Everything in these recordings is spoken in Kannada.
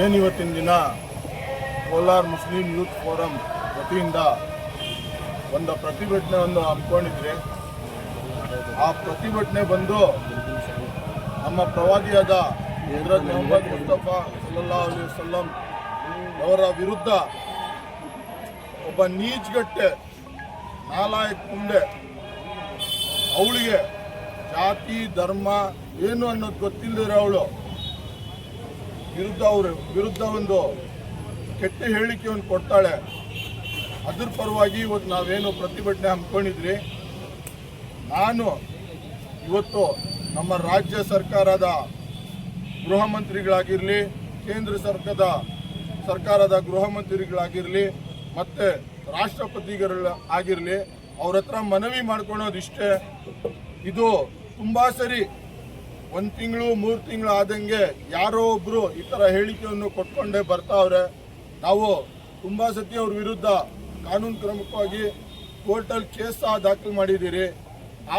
ಏನಿವತ್ತಿನ ದಿನ ಕೋಲಾರ ಮುಸ್ಲಿಂ ಯೂತ್ ಫೋರಂ ವತಿಯಿಂದ ಒಂದು ಪ್ರತಿಭಟನೆಯನ್ನು ಹಮ್ಮಿಕೊಂಡಿದ್ರಿ. ಆ ಪ್ರತಿಭಟನೆ ಬಂದು ನಮ್ಮ ಪ್ರವಾದಿಯಾದ ಹಜರತ್ ಮೊಹಮ್ಮದ್ ಮುಸ್ತಫಾ ಸಲ್ಲಲ್ಲಾಹು ಅಲೈಹಿ ವಸಲ್ಲಂ ಅವರ ವಿರುದ್ಧ ಒಬ್ಬ ನೀಚಗಟ್ಟೆ ನಾಲಾಯಕ್ ಮುಂದೆ ಅವಳಿಗೆ ಜಾತಿ ಧರ್ಮ ಏನು ಅನ್ನೋದು ಗೊತ್ತಿಲ್ಲದಿರೋ ಅವಳು ವಿರುದ್ಧ ಒಂದು ಕೆಟ್ಟ ಹೇಳಿಕೆಯನ್ನು ಕೊಡ್ತಾಳೆ. ಅದ್ರ ಪರವಾಗಿ ಇವತ್ತು ನಾವೇನು ಪ್ರತಿಭಟನೆ ಹಮ್ಮಿಕೊಂಡಿದ್ರಿ. ನಾನು ಇವತ್ತು ನಮ್ಮ ರಾಜ್ಯ ಸರ್ಕಾರದ ಗೃಹ ಮಂತ್ರಿಗಳಾಗಿರಲಿ, ಕೇಂದ್ರ ಸರ್ಕಾರದ ಗೃಹ ಮಂತ್ರಿಗಳಾಗಿರಲಿ ಮತ್ತು ರಾಷ್ಟ್ರಪತಿಗಳಾಗಿರಲಿ ಅವ್ರ ಹತ್ರ ಮನವಿ ಮಾಡ್ಕೊಳೋದಿಷ್ಟೇ. ಇದು ತುಂಬ ಸರಿ 1 ತಿಂಗಳು 3 ತಿಂಗಳು ಆದಂಗೆ ಯಾರೋ ಒಬ್ಬರು ಈ ಥರ ಹೇಳಿಕೆಯನ್ನು ಕೊಟ್ಕೊಂಡೇ ಬರ್ತಾವ್ರೆ. ನಾವು ತುಂಬ ಸತಿ ಅವ್ರ ವಿರುದ್ಧ ಕಾನೂನು ಕ್ರಮವಾಗಿ ಕೋರ್ಟಲ್ಲಿ ಕೇಸ್ ಸಹ ದಾಖಲು ಮಾಡಿದ್ದೀರಿ.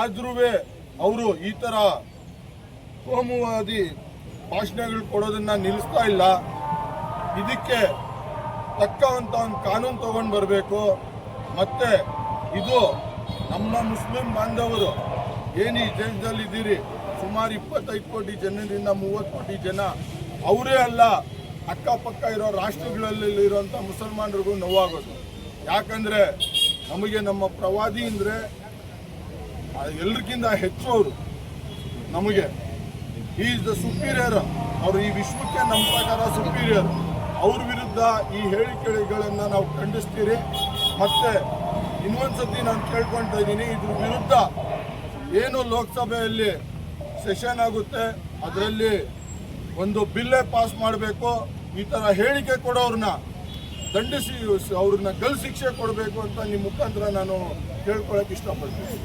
ಆದ್ರೂ ಅವರು ಈ ಥರ ಕೋಮುವಾದಿ ಭಾಷಣಗಳು ಕೊಡೋದನ್ನ ನಿಲ್ಲಿಸ್ತಾ ಇಲ್ಲ. ಇದಕ್ಕೆ ತಕ್ಕಂಥ ಒಂದು ಕಾನೂನು ತಗೊಂಡು ಬರಬೇಕು. ಮತ್ತು ಇದು ನಮ್ಮ ಮುಸ್ಲಿಂ ಬಾಂಧವರು ಏನು ಈ ದೇಶದಲ್ಲಿದ್ದೀರಿ, ಸುಮಾರು 25 ಕೋಟಿ ಜನರಿಂದ 30 ಕೋಟಿ ಜನ, ಅವರೇ ಅಲ್ಲ ಅಕ್ಕಪಕ್ಕ ಇರೋ ರಾಷ್ಟ್ರಗಳಲ್ಲಿ ಇರೋಂಥ ಮುಸಲ್ಮಾನರಿಗೂ ನೋವಾಗೋದು. ಯಾಕಂದರೆ ನಮಗೆ ನಮ್ಮ ಪ್ರವಾದಿ ಅಂದರೆ ಎಲ್ರಿಗಿಂತ ಹೆಚ್ಚು ಅವರು ನಮಗೆ ಈಸ್ ದ ಸುಪೀರಿಯರ್. ಅವರು ಈ ವಿಶ್ವಕ್ಕೆ ನಮ್ಮ ಪ್ರಕಾರ ಸುಪೀರಿಯರ್. ಅವ್ರ ವಿರುದ್ಧ ಈ ಹೇಳಿಕೆಗಳನ್ನು ನಾವು ಖಂಡಿಸ್ತೀರಿ. ಮತ್ತು ಇನ್ನೊಂದ್ಸತಿ ನಾನು ಕೇಳ್ಕೊಳ್ತಾ ಇದ್ದೀನಿ, ಇದ್ರ ವಿರುದ್ಧ ಏನು ಲೋಕಸಭೆಯಲ್ಲಿ ಸೆಷನ್ ಆಗುತ್ತೆ ಅದರಲ್ಲಿ ಒಂದು ಬಿಲ್ಲೇ ಪಾಸ್ ಮಾಡಬೇಕು. ಈ ಥರ ಹೇಳಿಕೆ ಕೊಡೋರನ್ನ ದಂಡಿಸಿ ಅವ್ರನ್ನ ಗಲ್ಲು ಶಿಕ್ಷೆ ಕೊಡಬೇಕು ಅಂತ ನಿಮ್ಮ ಮುಖಾಂತರ ನಾನು ಕೇಳ್ಕೊಳ್ಳೋಕೆ ಇಷ್ಟಪಡ್ತೀನಿ.